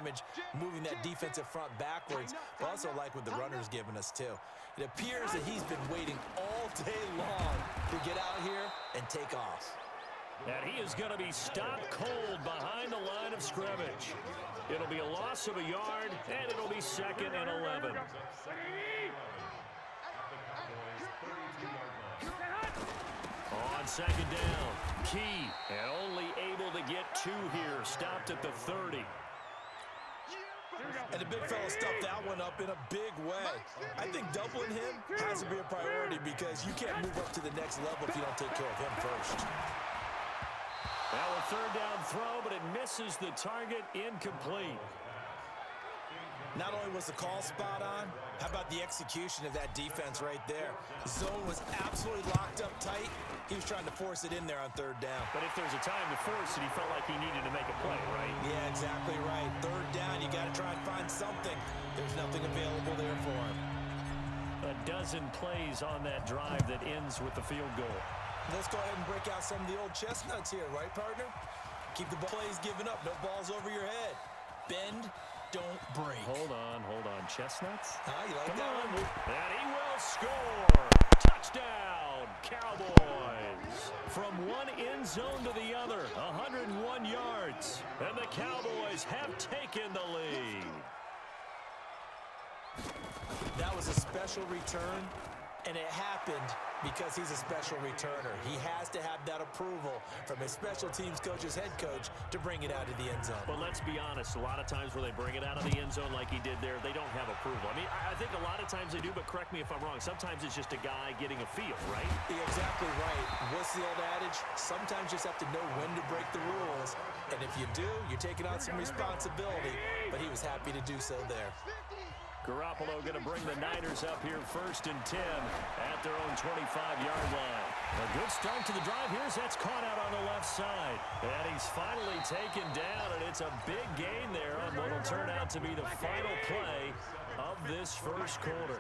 scrimmage, moving that defensive front backwards. But also like what the runner's giving us, too. It appears that he's been waiting all day long to get out here and take off. And he is going to be stopped cold behind the line of scrimmage. It'll be a loss of a yard, and it'll be 2nd and 11. On 2nd down, Key, and only able to get 2 here, stopped at the 30. And the big fella stuffed that one up in a big way. I think doubling him has to be a priority because you can't move up to the next level if you don't take care of him first. Now a 3rd down throw, but it misses the target, incomplete. Not only was the call spot on, how about the execution of that defense right there? The zone was absolutely locked up tight. He was trying to force it in there on 3rd down. But if there's a time to force it, he felt like he needed to make a play, right? Yeah, exactly right. 3rd down, you got to try and find something. There's nothing available there for him. A dozen plays on that drive that ends with the field goal. Let's go ahead and break out some of the old chestnuts here, right, partner? Keep the plays given up. No balls over your head. Bend, don't break. Hold on. Chestnuts? You like Come that on. one? And he will score. Touchdown, Cowboys. From one end zone to the other, 101 yards. And the Cowboys have taken the lead. That was a special return, and it happened because he's a special returner. He has to have that approval from his special teams coach's head coach to bring it out of the end zone. But let's be honest, a lot of times where they bring it out of the end zone like he did there, they don't have approval. I mean, I think a lot of times they do, but correct me if I'm wrong. Sometimes it's just a guy getting a feel, right? You're exactly right. What's the old adage? Sometimes you just have to know when to break the rules. And if you do, you're taking on some responsibility. But he was happy to do so there. Garoppolo going to bring the Niners up here 1st and 10 at their own 25-yard line. A good start to the drive. That's caught out on the left side. And he's finally taken down, and it's a big gain there on what will turn out to be the final play of this first quarter.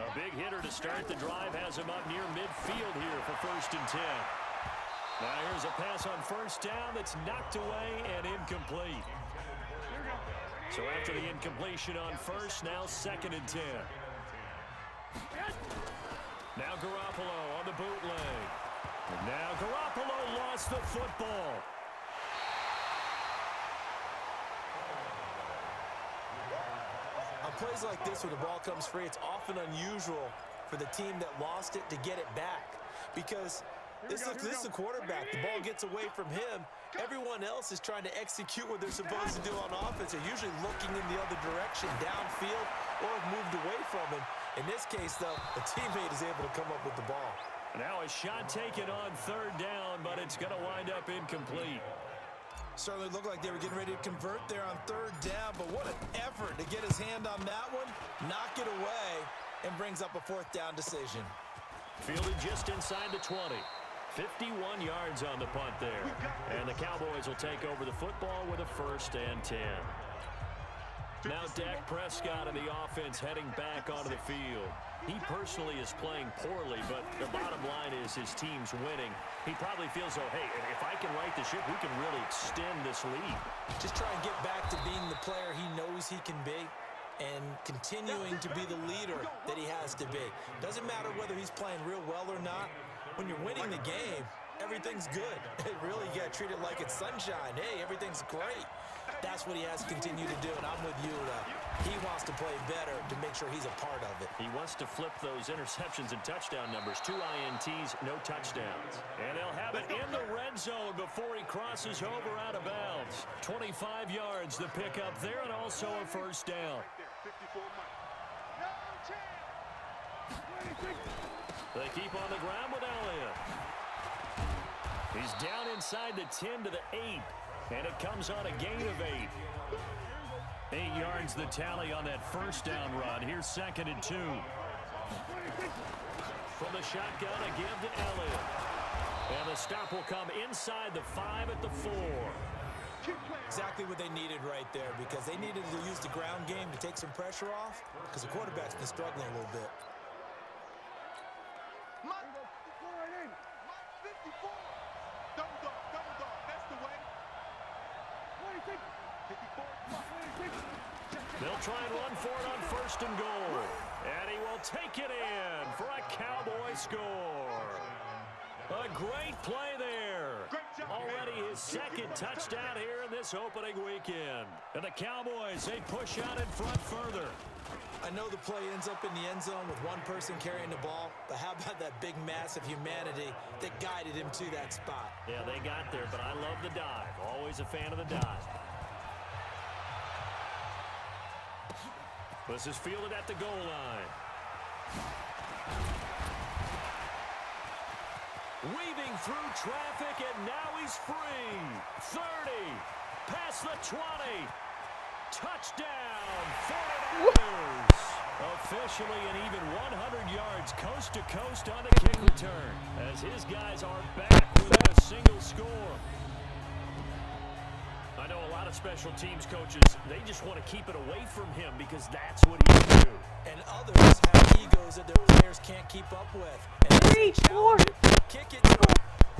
A big hitter to start the drive has him up near midfield here for 1st and 10. Now here's a pass on 1st down that's knocked away and incomplete. So after the incompletion on 1st, now 2nd and 10. Now Garoppolo on the bootleg. And now Garoppolo lost the football. On plays like this, when the ball comes free, it's often unusual for the team that lost it to get it back. Because this is a quarterback. The ball gets away from him. Everyone else is trying to execute what they're supposed to do on offense. They're usually looking in the other direction, downfield, or have moved away from him. In this case, though, a teammate is able to come up with the ball. Now a shot taken on 3rd down, but it's going to wind up incomplete. Certainly looked like they were getting ready to convert there on 3rd down, but what an effort to get his hand on that one, knock it away, and brings up a 4th down decision. Fielded just inside the 20. 51 yards on the punt there. And the Cowboys will take over the football with a 1st and 10. Now Dak Prescott and the offense heading back onto the field. He personally is playing poorly, but the bottom line is his team's winning. He probably feels, oh, hey, if I can right the ship, we can really extend this lead. Just try and get back to being the player he knows he can be and continuing to be the leader that he has to be. Doesn't matter whether he's playing real well or not. When you're winning the game, everything's good. Really, you got to treat it like it's sunshine. Hey, everything's great. That's what he has to continue to do, and I'm with you. He wants to play better to make sure he's a part of it. He wants to flip those interceptions and touchdown numbers. 2 INTs, no touchdowns. And they'll have it in the red zone before he crosses over out of bounds. 25 yards the pickup there, and also a 1st down. They keep on the ground with Elliott. He's down inside the 10 to the 8. And it comes on a gain of 8. 8 yards the tally on that 1st down run. Here's 2nd and 2. From the shotgun, a give to Elliott. And the stop will come inside the 5 at the 4. Exactly what they needed right there, because they needed to use the ground game to take some pressure off, because the quarterback's been struggling a little bit. They'll try and run for it on 1st and goal. And he will take it in for a Cowboy score. A great play there. Already his 2nd touchdown here in this opening weekend. And the Cowboys, they push out in front further. I know the play ends up in the end zone with one person carrying the ball, but how about that big mass of humanity that guided him to that spot? Yeah, they got there, but I love the dive. Always a fan of the dive. This is fielded at the goal line. Weaving through traffic, and now he's free. 30, past the 20. Touchdown, 49ers. Officially an even 100 yards coast to coast on the kick return, as his guys are back within a single score. I know a lot of special teams coaches, they just want to keep it away from him because that's what he can do. And others have egos that their players can't keep up with. And 3, 4. Kick it to him.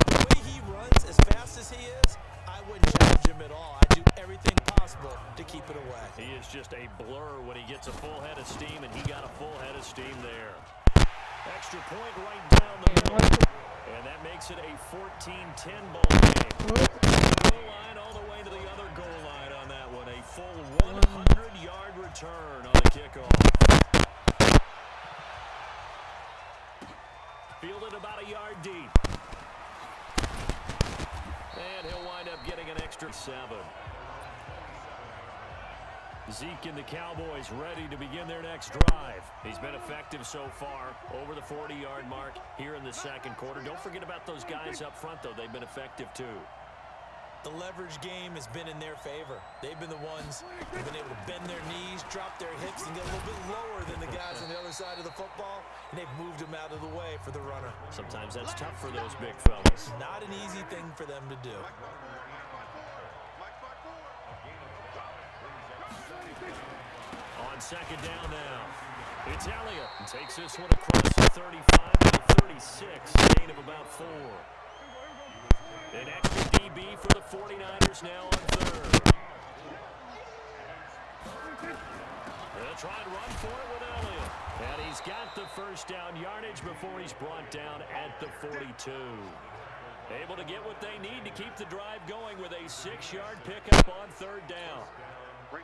The way he runs as fast as he is, I wouldn't challenge him at all. I do everything possible to keep it away. He is just a blur when he gets a full head of steam, and he got a full head of steam there. Extra point right down the middle. And that makes it a 14-10 ball game. Goal line all the way to the other goal line on that one. A full 100-yard return on the kickoff. Fielded about a yard deep. And he'll wind up getting an extra 7. Zeke and the Cowboys ready to begin their next drive. He's been effective so far, over the 40-yard mark here in the 2nd quarter. Don't forget about those guys up front, though. They've been effective, too. The leverage game has been in their favor. They've been the ones who've been able to bend their knees, drop their hips, and get a little bit lower than the guys on the other side of the football, and they've moved them out of the way for the runner. Sometimes that's tough for those big fellas. Not an easy thing for them to do. On 2nd down now, it's Elliott. Takes this one across the 35 to the 36, gain of about 4. An extra DB for the 49ers now on 3rd. They'll try and run for it with Elliott. And he's got the 1st down yardage before he's brought down at the 42. Able to get what they need to keep the drive going with a 6-yard pickup on 3rd down.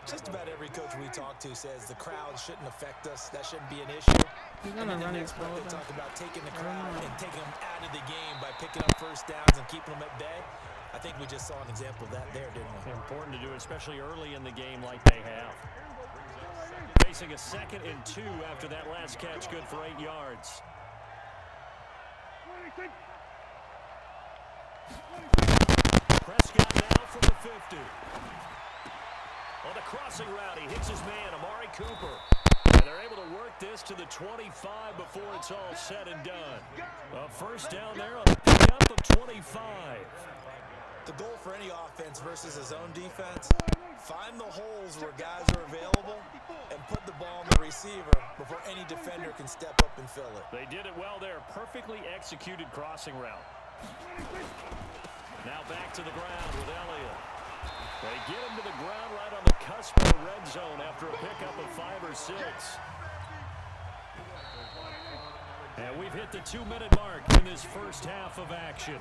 Just about every coach we talk to says the crowd shouldn't affect us. That shouldn't be an issue. He's gonna run it slow. They talk about taking the crowd and taking them out of the game by picking up 1st downs and keeping them at bay. I think we just saw an example of that there, didn't we? Important to do, especially early in the game like they have. Facing a 2nd and 2 after that last catch, good for 8 yards. Prescott now from the 50. On the crossing route, he hits his man, Amari Cooper. And they're able to work this to the 25 before it's all said and done. A 1st down there on the pickup of 25. The goal for any offense versus his own defense, find the holes where guys are available and put the ball on the receiver before any defender can step up and fill it. They did it well there. Perfectly executed crossing route. Now back to the ground with Elliott. They get him to the ground right on the cusp of the red zone after a pickup of 5 or 6. And we've hit the 2-minute mark in this 1st half of action.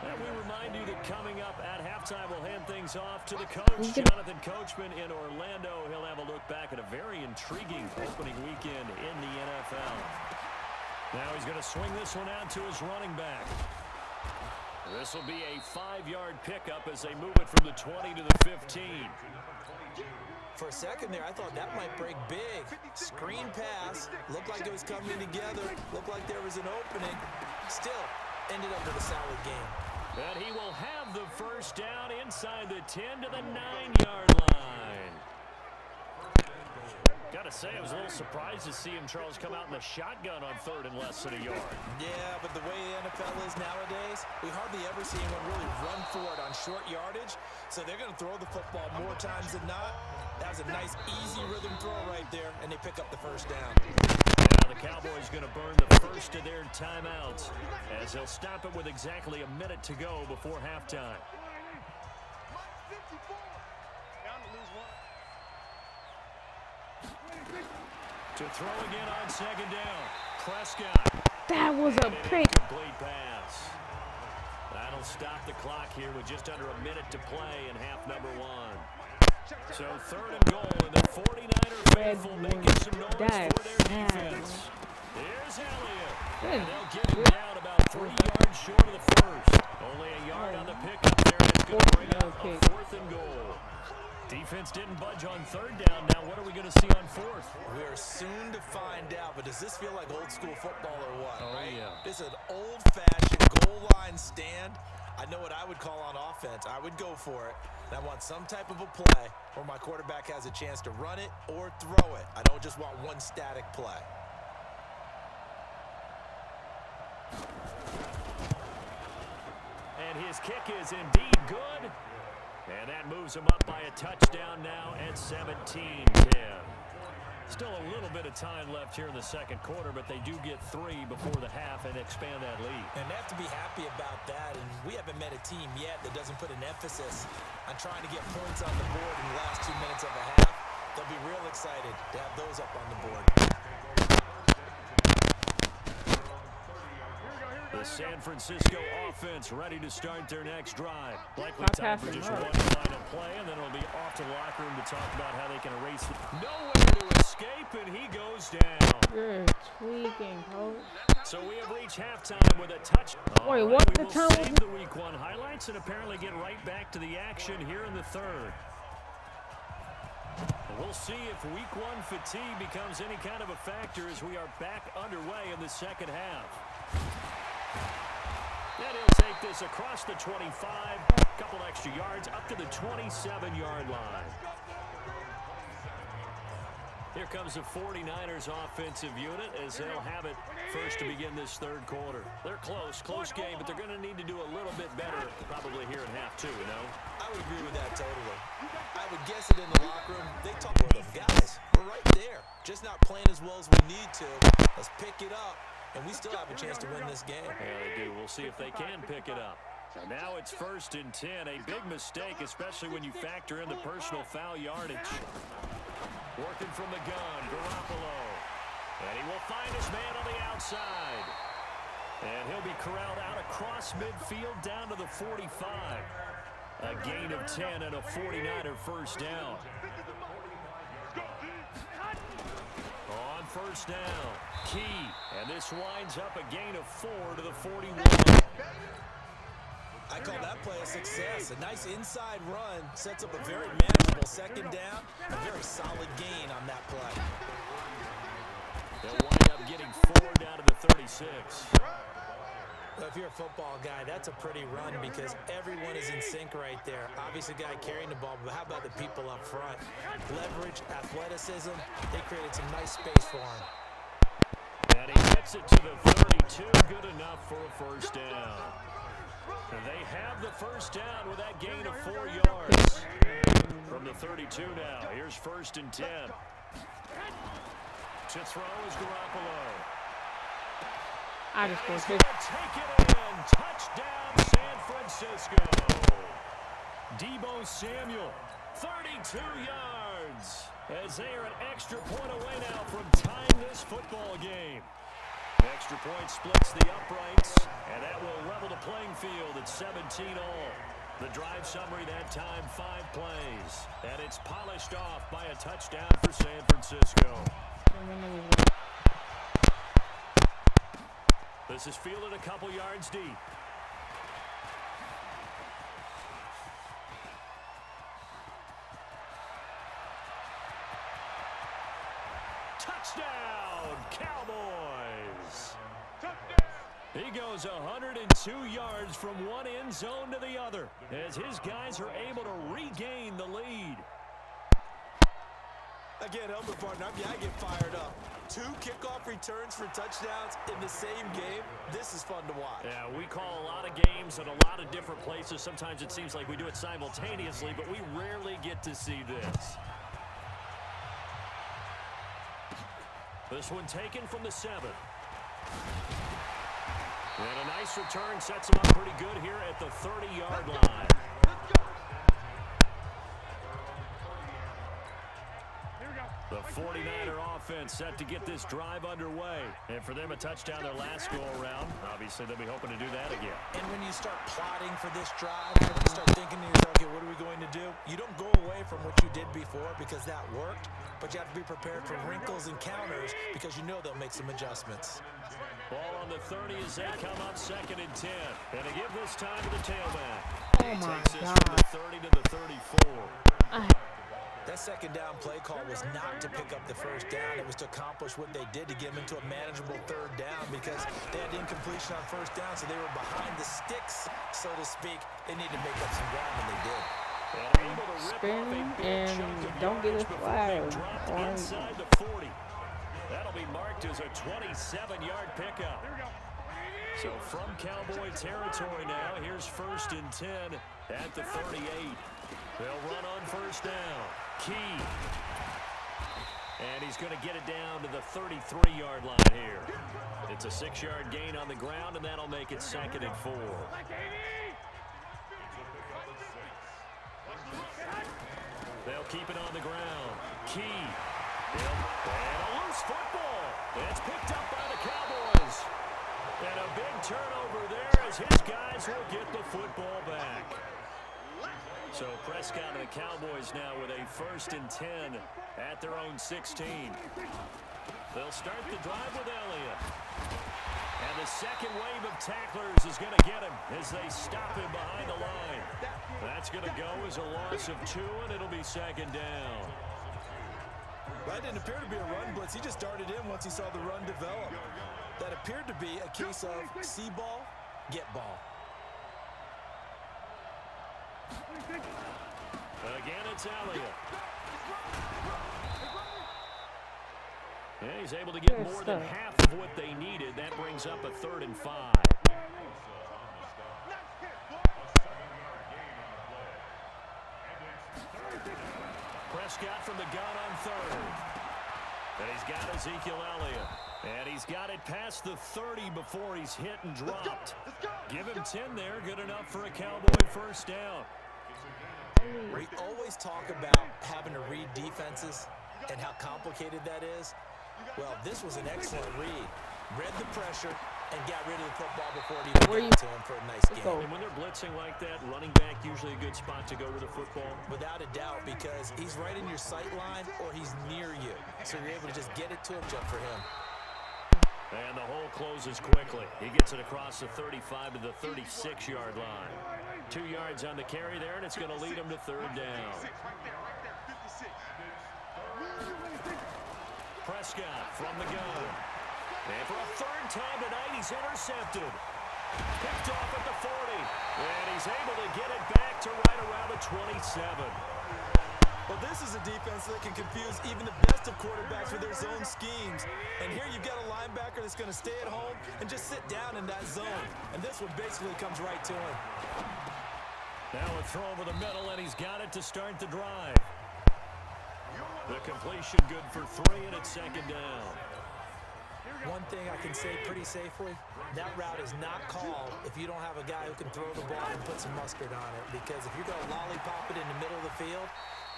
And we remind you that coming up at halftime, we'll hand things off to the coach, Jonathan Coachman in Orlando. He'll have a look back at a very intriguing opening weekend in the NFL. Now he's going to swing this one out to his running back. This will be a 5-yard pickup as they move it from the 20 to the 15. For a second there, I thought that might break big. Screen pass. Looked like it was coming together. Looked like there was an opening. Still, ended up with a solid game. And he will have the 1st down inside the 10 to the 9-yard line. Got to say, I was a little surprised to see him, Charles, come out in the shotgun on 3rd and less than a yard. Yeah, but the way the NFL is nowadays, we hardly ever see anyone really run for it on short yardage. So they're going to throw the football more times than not. That was a nice, easy rhythm throw right there, and they pick up the 1st down. Now the Cowboys going to burn the 1st of their timeouts as they'll stop it with exactly a minute to go before halftime. To throw again on second down. Prescott. That was a pick. Complete pass. That'll stop the clock here with just under a minute to play in half number 1. So 3rd and goal, and the 49er faithful making some noise for their defense. Here's Elliott. And they'll get him down about 3 yards short of the first. Only a yard on the pickup there, and it's going to bring up a 4th and goal. Defense didn't budge on 3rd down. Now what are we going to see on 4th? We're soon to find out, but does this feel like old school football or what? Oh, right? Yeah. This is an old-fashioned goal line stand. I know what I would call on offense. I would go for it. And I want some type of a play where my quarterback has a chance to run it or throw it. I don't just want one static play. And his kick is indeed good. And that moves him up by a touchdown now at 17-10. Still a little bit of time left here in the second quarter, but they do get 3 before the half and expand that lead. And they have to be happy about that. And we haven't met a team yet that doesn't put an emphasis on trying to get points on the board in the last 2 minutes of a half. They'll be real excited to have those up on the board. The San Francisco offense ready to start their next drive. Likely time for just one final play, and then it'll be off to the locker room to talk about how they can erase it. Nowhere to escape, and he goes down. You're tweaking, coach. So we have reached halftime with a touch. Wait, what? We The will time save the Week 1 highlights and apparently get right back to the action here in the 3rd. We'll see if Week 1 fatigue becomes any kind of a factor as we are back underway in the second half. And he'll take this across the 25, a couple extra yards, up to the 27-yard line. Here comes the 49ers offensive unit as they'll have it first to begin this 3rd quarter. They're close game, but they're going to need to do a little bit better probably here in half 2, you know? I would agree with that totally. I would guess it in the locker room. They talk for them. Guys, we're right there. Just not playing as well as we need to. Let's pick it up. And we still have a chance to win this game. Yeah, they do. We'll see if they can pick it up. And now it's 1st and 10. A big mistake, especially when you factor in the personal foul yardage. Working from the gun, Garoppolo. And he will find his man on the outside. And he'll be corralled out across midfield down to the 45. A gain of 10 and a 49er first down. On 1st down, Key, and this winds up a gain of 4 to the 41. I call that play a success. A nice inside run sets up a very manageable 2nd down. A very solid gain on that play. They'll wind up getting 4 down to the 36. Well, if you're a football guy, that's a pretty run because everyone is in sync right there. Obviously, the guy carrying the ball, but how about the people up front? Leverage, athleticism, they created some nice space for him. And he gets it to the 32, good enough for a first down. And they have the first down with that gain of 4 yards. From the 32 now, here's 1st and 10. To throw is Garoppolo. I just go Take it in. Touchdown, San Francisco. Debo Samuel, 32 yards. As they are an extra point away now from tying this football game. Extra point splits the uprights, and that will level the playing field at 17 all. The drive summary that time, 5 plays. And it's polished off by a touchdown for San Francisco. This is fielded a couple yards deep. Touchdown, Cowboys! He goes 102 yards from one end zone to the other as his guys are able to regain the lead. I can't help it, partner. I get fired up. 2 kickoff returns for touchdowns in the same game. This is fun to watch. Yeah, we call a lot of games at a lot of different places. Sometimes it seems like we do it simultaneously, but we rarely get to see this. This one taken from the 7. And a nice return sets him up pretty good here at the 30-yard line. The 49er offense set to get this drive underway. And for them, a touchdown their last go-around. Obviously, they'll be hoping to do that again. And when you start plotting for this drive, when you start thinking to yourself, okay, what are we going to do? You don't go away from what you did before because that worked, but you have to be prepared for wrinkles and counters because you know they'll make some adjustments. Ball on the 30 as they come up 2nd and 10. And they give this time to the tailback. Oh my Takes this God. from the 30 to the 34. That second down play call was not to pick up the first down. It was to accomplish what they did to get them into a manageable 3rd down because they had incompletion on 1st down, so they were behind the sticks, so to speak. They needed to make up some ground, and they did. Spin and don't get a flag. Inside the 40. That'll be marked as a 27-yard pickup. So from Cowboy territory now, here's 1st and 10 at the 38. They'll run on 1st down. Key. And he's going to get it down to the 33-yard line here. It's a 6-yard gain on the ground, and that'll make it 2nd and 4. They'll keep it on the ground. Key. And a loose football. It's picked up by the Cowboys. And a big turnover there as his guys will get the football back. So Prescott and the Cowboys now with a 1st and 10 at their own 16. They'll start the drive with Elliott. And the second wave of tacklers is going to get him as they stop him behind the line. That's going to go as a loss of 2, and it'll be 2nd down. That didn't appear to be a run blitz. He just darted in once he saw the run develop. That appeared to be a case of see ball, get ball. Again, it's Elliott. Yeah, he's able to get more than half of what they needed. That brings up a 3rd and 5. Prescott from the gun on 3rd. And he's got Ezekiel Elliott. And he's got it past the 30 before he's hit and dropped. Give him 10 there. Good enough for a Cowboy 1st down. We always talk about having to read defenses and how complicated that is. Well, this was an excellent read. Read the pressure and got rid of the football before it even got to him for a nice game. And when they're blitzing like that, running back usually a good spot to go with the football? Without a doubt, because he's right in your sight line or he's near you. So you're able to just get it to him, jump for him. And the hole closes quickly. He gets it across the 35 to the 36-yard line. 2 yards on the carry there, and it's going to lead him to 3rd down. Prescott from the gun. And for a 3rd time tonight, he's intercepted. Picked off at the 40. And he's able to get it back to right around the 27. Well, this is a defense that can confuse even the best of quarterbacks with their zone schemes. And here you've got a linebacker that's going to stay at home and just sit down in that zone. And this one basically comes right to him. Now a throw over the middle, and he's got it to start the drive. The completion good for 3, and it's 2nd down. One thing I can say pretty safely, that route is not called if you don't have a guy who can throw the ball and put some mustard on it. Because if you're going to lollipop it in the middle of the field,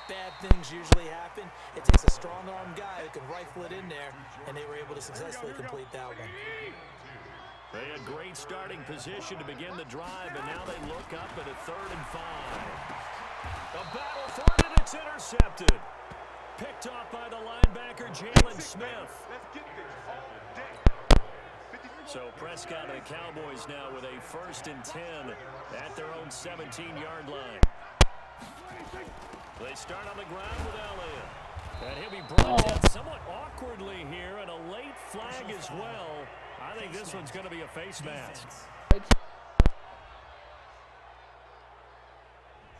bad things usually happen. It takes a strong-arm guy who can rifle it in there, and they were able to successfully complete that one. They had great starting position to begin the drive, and now they look up at a 3rd and 5. A battle for it, and it's intercepted. Picked off by the linebacker, Jalen Smith. So Prescott and the Cowboys now with a 1st and 10 at their own 17-yard line. They start on the ground with Elliott. And he'll be brought down somewhat awkwardly here, and a late flag as well. I think this one's going to be a face mask.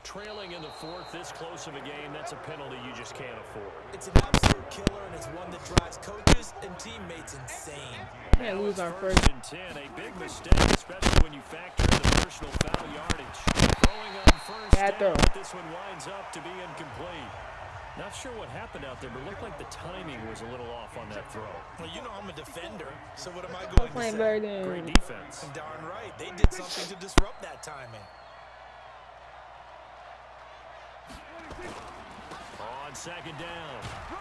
Trailing in the 4th, this close of a game, that's a penalty you just can't afford. It's an absolute killer, and it's one that drives coaches and teammates insane. Can't lose our 1st and 10, a big mistake, especially when you factor in the personal foul yardage. Throwing on 1st down, this one winds up to be incomplete. Not sure what happened out there, but it looked like the timing was a little off on that throw. Well, you know I'm a defender, so what am I going to say? Great defense. And darn right, they did something to disrupt that timing. On on second down.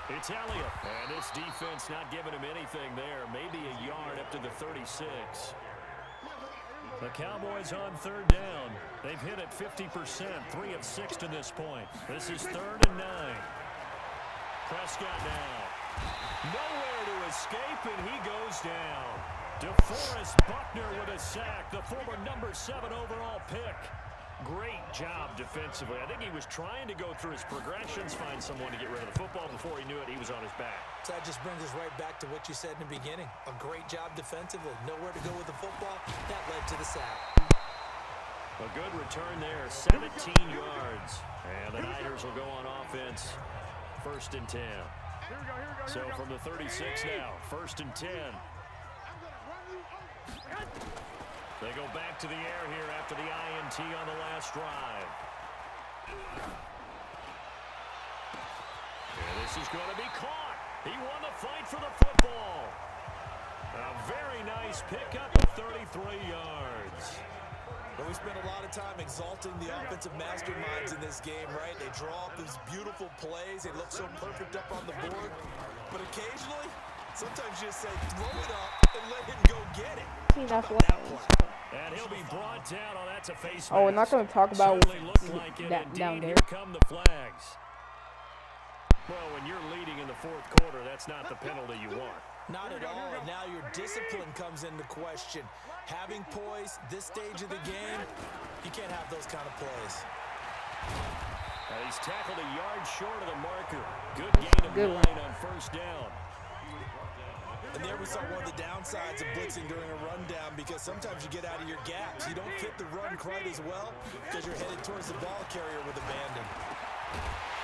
It's Elliott. And this defense not giving him anything there. Maybe a yard up to the 36. The Cowboys on third down. They've hit it 50%, 3 of 6 to this point. This is 3rd and 9. Prescott now. Nowhere to escape, and he goes down. DeForest Buckner with a sack, the former number 7 overall pick. Great job defensively. I think he was trying to go through his progressions, find someone to get rid of the football. Before he knew it, he was on his back. So that just brings us right back to what you said in the beginning. A great job defensively. Nowhere to go with the football. That led to the sack. A good return there, 17 yards. And the Niners will go on offense, 1st and 10. So from the 36 now, 1st and 10. They go back to the air here after the INT on the last drive. And this is going to be caught. He won the fight for the football. A very nice pickup of 33 yards. Well, we spent a lot of time exalting the offensive masterminds in this game, right? They draw up these beautiful plays. They look so perfect up on the board. But occasionally, sometimes you just say, throw it up and let him go get it. See, that's what And he'll be brought down. Oh, that's a face we're not going to talk about like that down there. Here come the flags. Well, when you're leading in the 4th quarter, that's not the penalty you want. Not at all, and now your discipline comes into question. Having poise this stage of the game, you can't have those kind of plays. He's tackled a yard short of the marker. Good gain of 9 on 1st down. And there we saw one of the downsides of blitzing during a rundown, because sometimes you get out of your gaps. You don't fit the run quite as well because you're headed towards the ball carrier with abandon.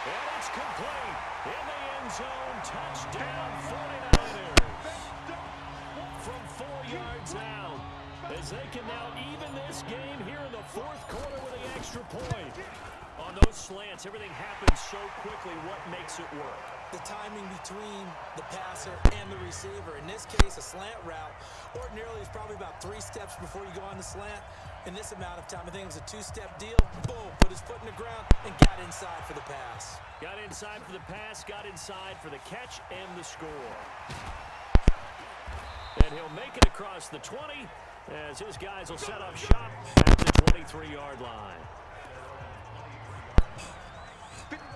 And it's complete. In the end zone, touchdown 49ers. From 4 yards out, as they can now even this game here in the 4th quarter with the extra point. On those slants, everything happens so quickly. What makes it work? The timing between the passer and the receiver. In this case, a slant route ordinarily is probably about 3 steps before you go on the slant. In this amount of time, I think it was a 2-step deal. Boom, put his foot in the ground and got inside for the pass. Got inside for the pass, got inside for the catch and the score. And he'll make it across the 20 as his guys will set up shop at the 23-yard line.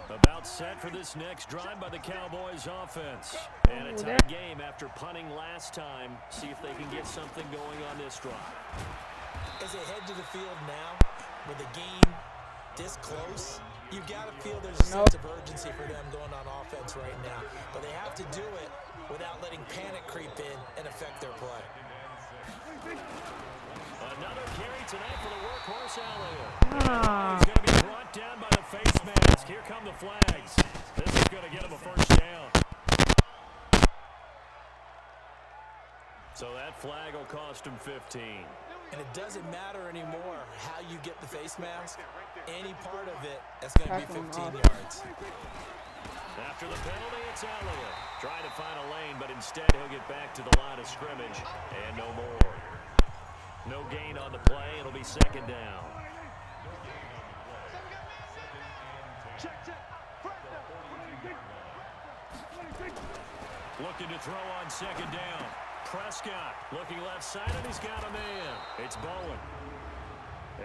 About set for this next drive by the Cowboys offense. And a tight game after punting last time. See if they can get something going on this drive. As they head to the field now, with the game this close, you've got to feel there's a sense of urgency for them going on offense right now. But they have to do it without letting panic creep in and affect their play. Another carry tonight for the workhorse Elliott. He's going to be brought down by the face mask. Here come the flags. This is going to get him a 1st down. So that flag will cost him 15. And it doesn't matter anymore how you get the face mask. Any part of it, that's going to be 15 yards. After the penalty, it's Elliott. Trying to find a lane, but instead he'll get back to the line of scrimmage. And no more. No gain on the play. It'll be 2nd down. Looking to throw on 2nd down. Prescott looking left side, and he's got a man. It's Bowen.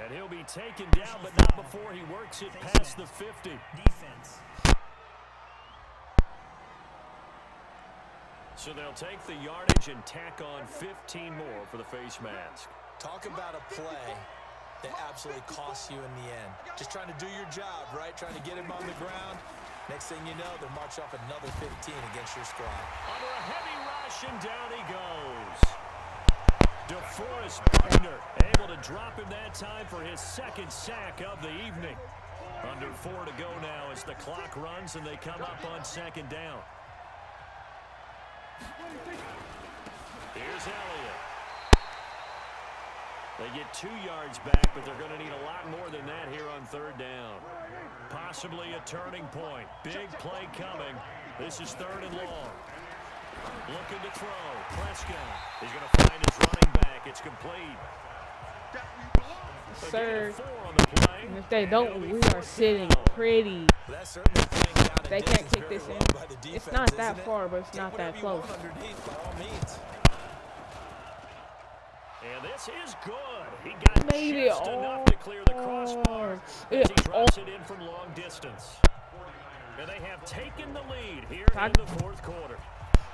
And he'll be taken down, but not before he works it past the 50. Defense. So they'll take the yardage and tack on 15 more for the face mask. Talk about a play that absolutely costs you in the end. Just trying to do your job, right? Trying to get him on the ground. Next thing you know, they'll march off another 15 against your squad. Under a heavy rush, and down he goes. DeForest Buckner able to drop him that time for his 2nd sack of the evening. Under 4 to go now as the clock runs and they come up on 2nd down. Here's Elliott. They get 2 yards back, but they're going to need a lot more than that here on 3rd down. Possibly a turning point. Big play coming. This is 3rd and long. Looking to throw. Prescott. He's going to find his running back. It's complete. Sir. And if they don't, we are sitting pretty. They can't kick this in. It's not that far, but it's not that close. And this is good. He got Made it just enough to clear the crossbar as he drops it in from long distance. And they have taken the lead here in the fourth quarter.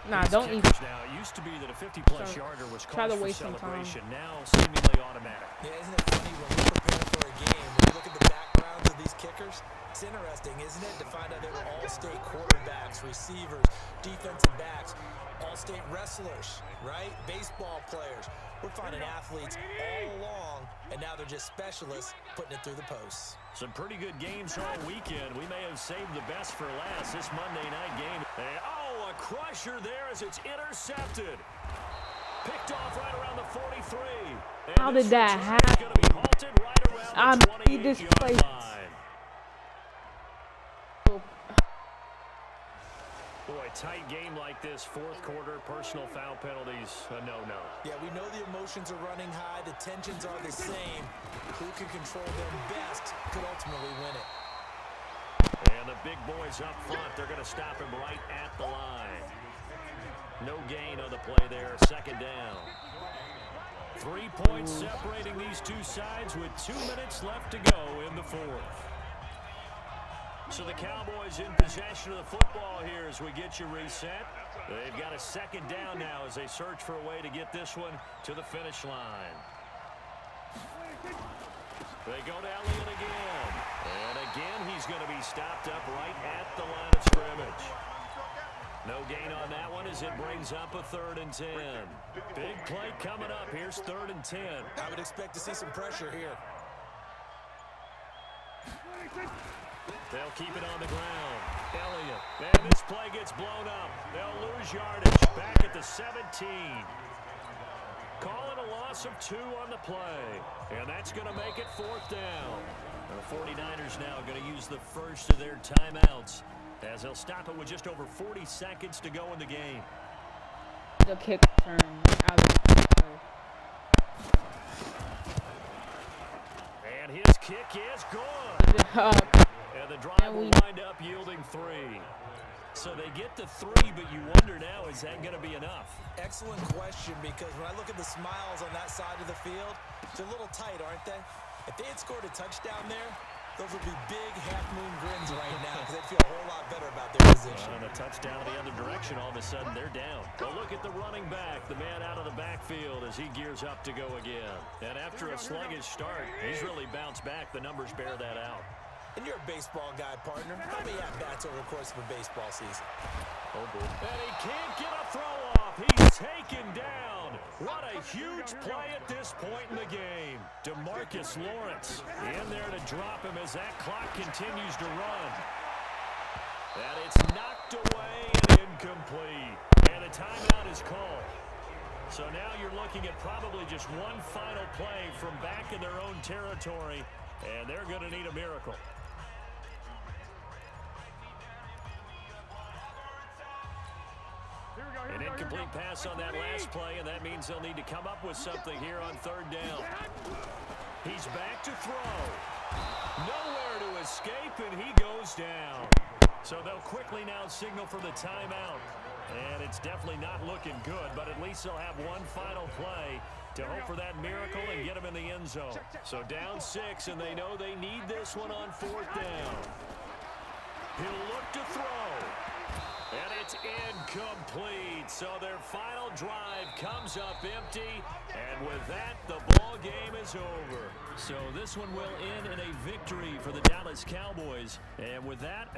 Nah, don't even. Now, it used to be that a 50-plus yarder was called for celebration. Now, seemingly automatic. Yeah, isn't it funny when we prepare for a game, when you look at the backgrounds of these kickers? It's interesting, isn't it, to find out they were all-state quarterbacks, receivers, defensive backs, all-state wrestlers, right? Baseball players. We're finding athletes all along, and now they're just specialists putting it through the posts. Some pretty good games all weekend. We may have saved the best for last this Monday night game. Oh, a crusher there as it's intercepted. Picked off right around the 43. And how did that happen? I made this play. Boy, tight game like this, fourth quarter, personal foul penalties, a no-no. Yeah, we know the emotions are running high, the tensions are the same. Who can control them best could ultimately win it. And the big boys up front, they're going to stop him right at the line. No gain on the play there, second down. 3 points separating these two sides with 2 minutes left to go in the fourth. So the Cowboys in possession of the football here as we get you reset. They've got a second down now as they search for a way to get this one to the finish line. They go to Elliott again. And again, he's going to be stopped up right at the line of scrimmage. No gain on that one as it brings up a 3rd and 10. Big play coming up. Here's 3rd and 10. I would expect to see some pressure here. They'll keep it on the ground. Elliott. And this play gets blown up. They'll lose yardage. Back at the 17. Calling a loss of 2 on the play. And that's going to make it 4th down. The 49ers now going to use the first of their timeouts as they'll stop it with just over 40 seconds to go in the game. The kick turn out of the play. And his kick is good. And the drive will wind up yielding 3. So they get to 3, but you wonder now, is that going to be enough? Excellent question, because when I look at the smiles on that side of the field, they're a little tight, aren't they? If they had scored a touchdown there, those would be big half-moon grins right now because they'd feel a whole lot better about their position. And a touchdown the other direction, all of a sudden they're down. But look at the running back, the man out of the backfield as he gears up to go again. And after a sluggish start, he's really bounced back. The numbers bear that out. And you're a baseball guy, partner. How many at-bats over the course of a baseball season? Oh, boy. And he can't get a throw off. He's taken down. What a huge play at this point in the game. DeMarcus Lawrence in there to drop him as that clock continues to run. And it's knocked away and incomplete. And a timeout is called. So now you're looking at probably just one final play from back in their own territory. And they're going to need a miracle. An incomplete pass on that last play, and that means they'll need to come up with something here on 3rd down. He's back to throw. Nowhere to escape, and he goes down. So they'll quickly now signal for the timeout. And it's definitely not looking good, but at least they'll have one final play to hope for that miracle and get them in the end zone. So down 6, and they know they need this one on 4th down. He'll look to throw. And it's incomplete. So their final drive comes up empty. And with that, the ball game is over. So this one will end in a victory for the Dallas Cowboys. And with that...